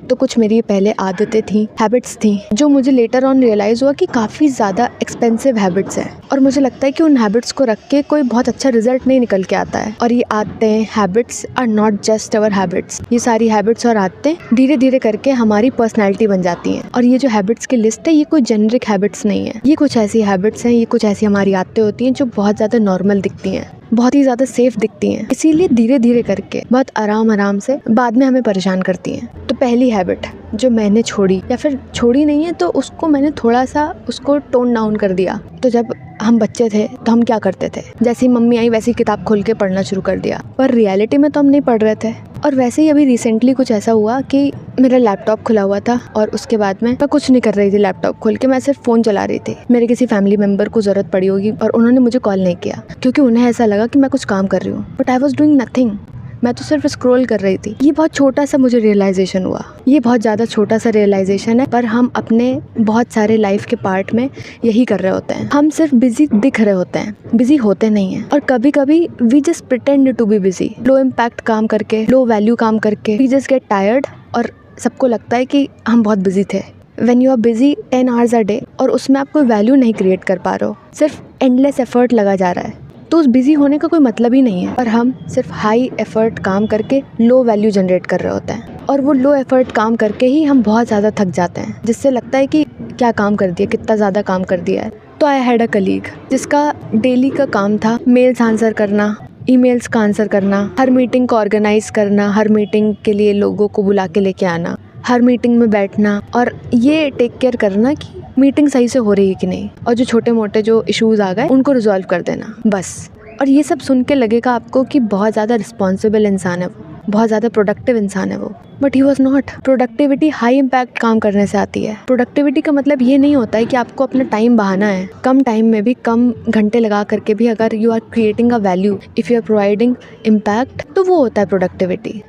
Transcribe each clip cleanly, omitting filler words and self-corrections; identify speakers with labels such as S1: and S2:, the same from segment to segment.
S1: तो कुछ मेरी पहले आदतें थी, हैबिट्स थी, जो मुझे लेटर ऑन रियलाइज़ हुआ कि काफ़ी ज़्यादा एक्सपेंसिव हैबिट्स हैं और मुझे लगता है कि उन हैबिट्स को रख के कोई बहुत अच्छा रिजल्ट नहीं निकल के आता है। और ये आदतें, habits are not just our habits. ये सारी हैबिट्स और आदतें धीरे धीरे करके हमारी पर्सनैलिटी बन जाती हैं। और ये जो हैबिट्स की लिस्ट है, ये कोई जेनरिक हैबिट्स नहीं है। ये कुछ ऐसी हैबिट्स हैं, ये कुछ ऐसी हमारी आदतें होती हैं जो बहुत ज़्यादा नॉर्मल दिखती हैं, बहुत ही ज़्यादा सेफ दिखती हैं, इसीलिए धीरे धीरे करके बहुत आराम से बाद में हमें परेशान करती हैं। तो पहली हैबिट जो मैंने छोड़ी, या फिर छोड़ी नहीं है तो उसको मैंने थोड़ा सा उसको टोन डाउन कर दिया। तो जब हम बच्चे थे तो हम क्या करते थे, जैसे ही मम्मी आई वैसे ही किताब खोल के पढ़ना शुरू कर दिया, पर रियलिटी में तो हम नहीं पढ़ रहे थे। और वैसे ही अभी रिसेंटली कुछ ऐसा हुआ कि मेरा लैपटॉप खुला हुआ था और उसके बाद में मैं कुछ नहीं कर रही थी लैपटॉप खोल के, मैं सिर्फ फ़ोन चला रही थी। मेरे किसी फैमिली मेम्बर को ज़रूरत पड़ी होगी और उन्होंने मुझे कॉल नहीं किया क्योंकि उन्हें ऐसा लगा कि मैं कुछ काम कर रही हूँ, but I was doing nothing. मैं तो सिर्फ स्क्रॉल कर रही थी। ये बहुत छोटा सा मुझे रियलाइजेशन हुआ, ये बहुत ज़्यादा छोटा सा रियलाइजेशन है, पर हम अपने बहुत सारे लाइफ के पार्ट में यही कर रहे होते हैं। हम सिर्फ बिजी दिख रहे होते हैं, बिजी होते नहीं हैं। और कभी कभी we just pretend to be busy, low impact काम करके, लो वैल्यू काम करके वी जस्ट गेट टायर्ड और सबको लगता है कि हम बहुत बिजी थे। When you are busy 10 hours a day और उसमें आप कोई वैल्यू नहीं क्रिएट कर पा रहे हो, सिर्फ एंडलेस एफर्ट लगा जा रहा है, तो उस बिजी होने का कोई मतलब ही नहीं है। और हम सिर्फ हाई एफर्ट काम करके लो वैल्यू जनरेट कर रहे होते हैं, और वो लो एफर्ट काम करके ही हम बहुत ज़्यादा थक जाते हैं, जिससे लगता है कि क्या काम कर दिया, कितना ज़्यादा काम कर दिया है। तो आई हैड अ कलीग जिसका डेली का काम था मेल्स आंसर करना, ईमेल्स का आंसर करना, हर मीटिंग को ऑर्गेनाइज करना, हर मीटिंग के लिए लोगों को बुला के लेके आना, हर मीटिंग में बैठना और ये टेक केयर करना कि मीटिंग सही से हो रही है कि नहीं, और जो छोटे मोटे जो इश्यूज़ आ गए उनको रिजॉल्व कर देना, बस। और ये सब सुन के लगेगा आपको कि बहुत ज़्यादा रिस्पॉन्सिबल इंसान है वो, बहुत ज़्यादा प्रोडक्टिव इंसान है वो, but he was not. Productivity high impact काम करने से आती है। प्रोडक्टिविटी का मतलब ये नहीं होता है कि आपको अपना टाइम बहाना है। कम टाइम में भी, कम घंटे लगा करके भी अगर you are creating a value, if you are providing impact, तो वो होता है प्रोडक्टिविटी।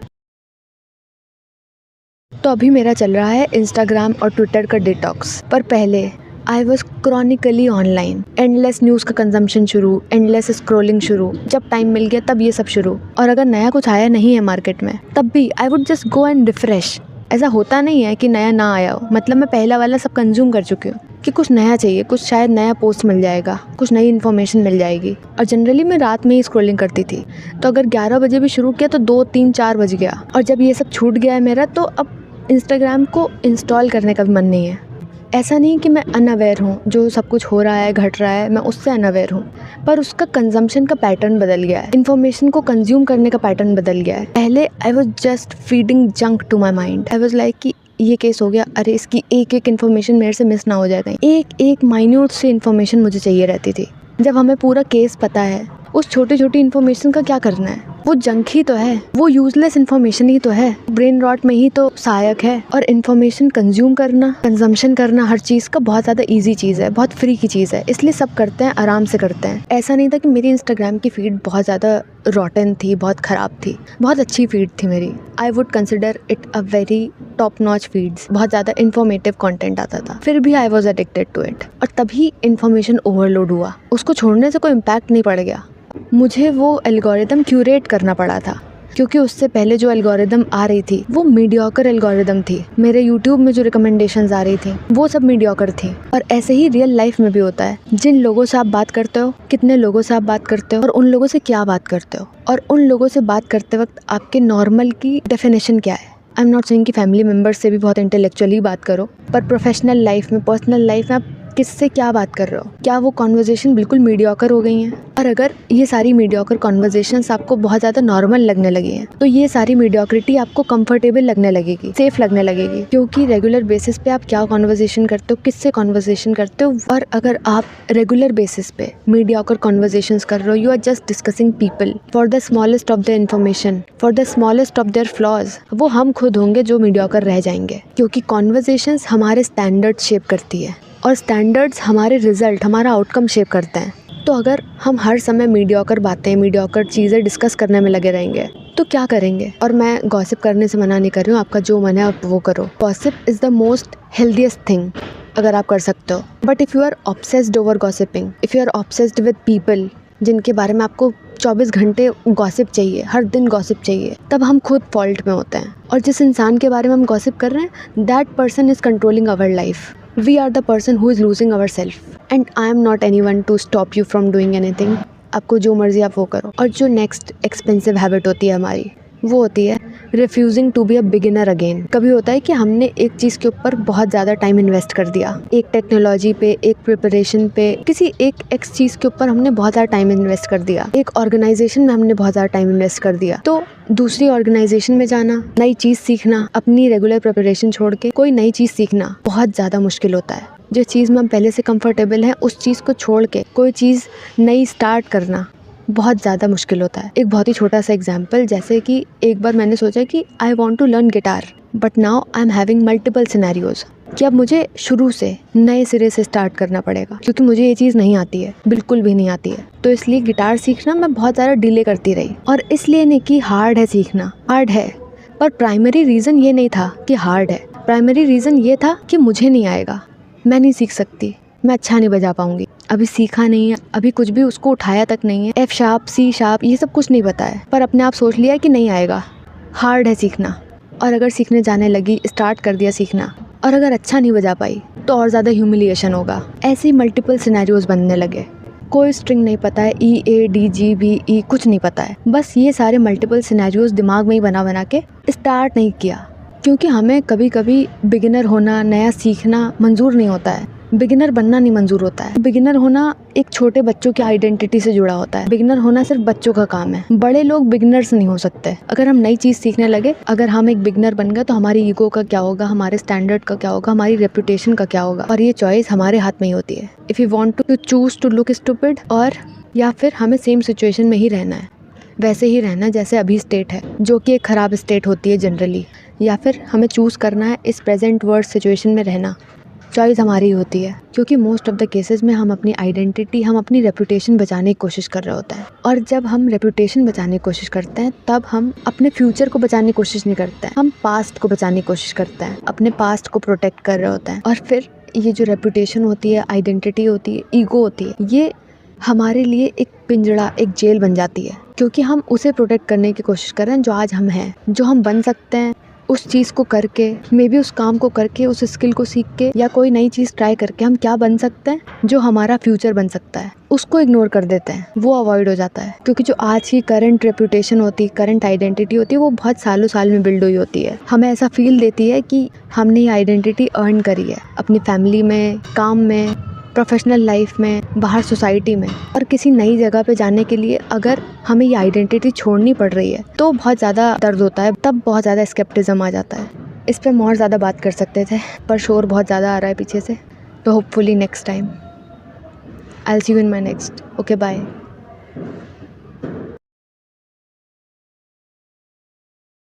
S1: तो अभी मेरा चल रहा है इंस्टाग्राम और ट्विटर का डिटॉक्स, पर पहले I was chronically online. Endless news का कंजम्पशन शुरू, एंडलेस स्क्रॉलिंग शुरू, जब टाइम मिल गया तब ये सब शुरू। और अगर नया कुछ आया नहीं है मार्केट में तब भी I would just go and refresh. ऐसा होता नहीं है कि नया ना आया हो, मतलब मैं पहला वाला सब कंज्यूम कर चुकी हूँ कि कुछ नया चाहिए, कुछ शायद नया पोस्ट मिल जाएगा, कुछ नई इन्फॉर्मेशन मिल जाएगी। और जनरली मैं रात में ही स्क्रॉलिंग करती थी, तो अगर 11 बजे भी शुरू किया तो 2, 3, 4 बज गया। और जब ये सब छूट गया है मेरा, तो अब इंस्टाग्राम को इंस्टॉल करने का भी मन नहीं है। ऐसा नहीं कि मैं अनअवेयर हूँ, जो सब कुछ हो रहा है, घट रहा है, मैं उससे अनअवेयर हूँ, पर उसका कंजम्पशन का पैटर्न बदल गया है, इन्फॉर्मेशन को कंज्यूम करने का पैटर्न बदल गया है। पहले I was just feeding junk to my mind. I was like कि ये केस हो गया, अरे इसकी एक एक इन्फॉर्मेशन मेरे से मिस ना हो जाए कहीं। एक एक माइन्यूट सी इन्फॉर्मेशन मुझे चाहिए रहती थी। जब हमें पूरा केस पता है, उस छोटी छोटी इन्फॉर्मेशन का क्या करना है? वो जंक ही तो है, वो यूजलेस इन्फॉर्मेशन ही तो है, ब्रेन रॉट में ही तो सहायक है। और इन्फॉर्मेशन कंज्यूम करना, कंजम्पशन करना हर चीज़ का बहुत ज़्यादा इजी चीज़ है, बहुत फ्री की चीज़ है, इसलिए सब करते हैं, आराम से करते हैं। ऐसा नहीं था कि मेरी इंस्टाग्राम की फीड बहुत ज़्यादा रॉटन थी, बहुत ख़राब थी, बहुत अच्छी फीड थी मेरी। I would consider it a very top notch feeds, बहुत ज़्यादा इन्फॉर्मेटिव कंटेंट आता था, फिर भी I was addicted to it. और तभी इन्फॉर्मेशन ओवरलोड हुआ, उसको छोड़ने से कोई इम्पैक्ट नहीं पड़ गया, मुझे वो एल्गोरिदम क्यूरेट करना पड़ा था, क्योंकि उससे पहले जो एल्गोरिदम आ रही थी वो मीडियोकर एल्गोरिदम थी। मेरे यूट्यूब में जो रिकमेंडेशंस आ रही थी वो सब मीडियोकर थी। और ऐसे ही रियल लाइफ में भी होता है, जिन लोगों से आप बात करते हो, कितने लोगों से आप बात करते हो, और उन लोगों से क्या बात करते हो, और उन लोगों से बात करते वक्त आपके नॉर्मल की डेफिनेशन क्या है। आई एम नॉट सेइंग कि फैमिली मेम्बर्स से भी बहुत इंटेलेक्चुअली बात करो, पर प्रोफेशनल लाइफ में, पर्सनल लाइफ में आप किससे क्या बात कर रहे हो, क्या वो कॉन्वर्जेशन बिल्कुल मीडियोकर हो गई हैं? और अगर ये सारी मीडियोकर कॉन्वर्जेशंस आपको बहुत ज़्यादा नॉर्मल लगने लगी हैं, तो ये सारी मीडियोक्रिटी आपको कंफर्टेबल लगने लगेगी, सेफ लगने लगेगी, क्योंकि रेगुलर बेसिस पे आप क्या कॉन्वर्जेशन करते हो, किससे कॉन्वर्जेशन करते हो। और अगर आप रेगुलर बेसिस पे मीडियोकर कॉन्वर्जेशंस कर रहे हो, you are just discussing people for the smallest of the information, for the smallest of their flaws, वो हम खुद होंगे जो मीडियोकर रह जाएंगे, क्योंकि कॉन्वर्जेशंस हमारे स्टैंडर्ड शेप करती है और स्टैंडर्ड्स हमारे रिजल्ट, हमारा आउटकम शेप करते हैं। तो अगर हम हर समय मीडियोकर बातें, मीडियोकर चीज़ें डिस्कस करने में लगे रहेंगे तो क्या करेंगे? और मैं गॉसिप करने से मना नहीं कर रही हूँ, आपका जो मन है आप वो करो। Gossip is the most healthiest thing अगर आप कर सकते हो, but if you are obsessed over gossiping, if you are obsessed with people जिनके बारे में आपको 24 घंटे गॉसिप चाहिए, हर दिन गॉसिप चाहिए, तब हम खुद फॉल्ट में होते हैं। और जिस इंसान के बारे में हम गॉसिप कर रहे हैं, that person is controlling our life. We are the person who is losing our self and I am not anyone to stop you from doing anything. आपको जो मर्ज़ी आप वो करो। और जो नेक्स्ट एक्सपेंसिव हैबिट होती है हमारी, वो होती है refusing to be a beginner again. कभी होता है कि हमने एक चीज़ के ऊपर बहुत ज़्यादा टाइम इन्वेस्ट कर दिया, एक टेक्नोलॉजी पे, एक प्रिपरेशन पे, किसी एक चीज़ के ऊपर हमने बहुत ज़्यादा टाइम इन्वेस्ट कर दिया, एक ऑर्गेनाइजेशन में हमने बहुत ज़्यादा टाइम इन्वेस्ट कर दिया। तो दूसरी ऑर्गेनाइजेशन में जाना, नई चीज़ सीखना, अपनी रेगुलर प्रिपरेशन छोड़ के कोई नई चीज़ सीखना बहुत ज़्यादा मुश्किल होता है। जो चीज़ में हम पहले से कंफर्टेबल हैं, उस चीज़ को छोड़ के कोई चीज़ नई स्टार्ट करना बहुत ज़्यादा मुश्किल होता है। एक बहुत ही छोटा सा एग्जांपल, जैसे कि एक बार मैंने सोचा कि I want to learn guitar, but now I am having multiple scenarios कि अब मुझे शुरू से नए सिरे से स्टार्ट करना पड़ेगा, क्योंकि मुझे ये चीज़ नहीं आती है, बिल्कुल भी नहीं आती है। तो इसलिए गिटार सीखना मैं बहुत ज़्यादा डिले करती रही। और इसलिए नहीं कि हार्ड है सीखना, हार्ड है, पर प्राइमरी रीज़न ये नहीं था कि हार्ड है। प्राइमरी रीज़न ये था कि मुझे नहीं आएगा, मैं नहीं सीख सकती, मैं अच्छा नहीं बजा पाऊंगी, अभी सीखा नहीं है, अभी कुछ भी उसको उठाया तक नहीं है, एफ शार्प, सी शार्प, ये सब कुछ नहीं पता है, पर अपने आप सोच लिया कि नहीं आएगा, हार्ड है सीखना। और अगर सीखने जाने लगी, स्टार्ट कर दिया सीखना, और अगर अच्छा नहीं बजा पाई तो और ज़्यादा ह्यूमिलिएशन होगा। ऐसे ही मल्टीपल सिनेरियोज बनने लगे। कोई स्ट्रिंग नहीं पता है, ई A D G B E कुछ नहीं पता है, बस ये सारे मल्टीपल सिनेरियोज दिमाग में ही बना बना के स्टार्ट नहीं किया। क्योंकि हमें कभी कभी बिगिनर होना, नया सीखना मंजूर नहीं होता है, बिगिनर बनना नहीं मंजूर होता है। बिगिनर होना एक छोटे बच्चों की आइडेंटिटी से जुड़ा होता है। बिगिनर होना सिर्फ बच्चों का काम है, बड़े लोग बिगिनर्स नहीं हो सकते। अगर हम नई चीज़ सीखने लगे, अगर हम एक बिगिनर बन गए, तो हमारी ईगो का क्या होगा, हमारे स्टैंडर्ड का क्या होगा, हमारी रेपुटेशन का क्या होगा। और ये चॉइस हमारे हाथ में ही होती है। If you want to choose to look stupid, और या फिर हमें सेम सिचुएशन में ही रहना है, वैसे ही रहना जैसे अभी स्टेट है, जो कि एक ख़राब स्टेट होती है जनरली, या फिर हमें चूज़ करना है इस प्रेजेंट वर्ड सिचुएशन में रहना। चॉइस हमारी होती है, क्योंकि मोस्ट ऑफ द केसेस में हम अपनी आइडेंटिटी, हम अपनी रेपुटेशन बचाने की कोशिश कर रहे होते हैं। और जब हम रेपुटेशन बचाने की कोशिश करते हैं, तब हम अपने फ्यूचर को बचाने की कोशिश नहीं करते हैं, हम पास्ट को बचाने की कोशिश करते हैं, अपने पास्ट को प्रोटेक्ट कर रहे होते हैं। और फिर ये जो रेपुटेशन होती है, आइडेंटिटी होती है, ईगो होती है, ये हमारे लिए एक पिंजड़ा, एक जेल बन जाती है, क्योंकि हम उसे प्रोटेक्ट करने की कोशिश कर रहे हैं जो आज हम हैं, जो हम बन सकते हैं। उस चीज़ को करके, मे बी उस काम को करके, उस स्किल को सीख के, या कोई नई चीज़ ट्राई करके हम क्या बन सकते हैं जो हमारा फ्यूचर बन सकता है, उसको इग्नोर कर देते हैं, वो अवॉइड हो जाता है। क्योंकि जो आज की करंट रेपुटेशन होती है, करंट आइडेंटिटी होती है, वो बहुत सालों साल में बिल्ड हुई होती है। हमें ऐसा फील देती है कि हमने ये आइडेंटिटी अर्न करी है अपनी फैमिली में, काम में, प्रोफेशनल लाइफ में, बाहर सोसाइटी में। और किसी नई जगह पे जाने के लिए अगर हमें ये आइडेंटिटी छोड़नी पड़ रही है, तो बहुत ज़्यादा दर्द होता है, तब बहुत ज़्यादा स्केप्टिज्म आ जाता है। इस पर और ज़्यादा बात कर सकते थे, पर शोर बहुत ज़्यादा आ रहा है पीछे से। तो hopefully next time I will see you in my next. Okay, bye.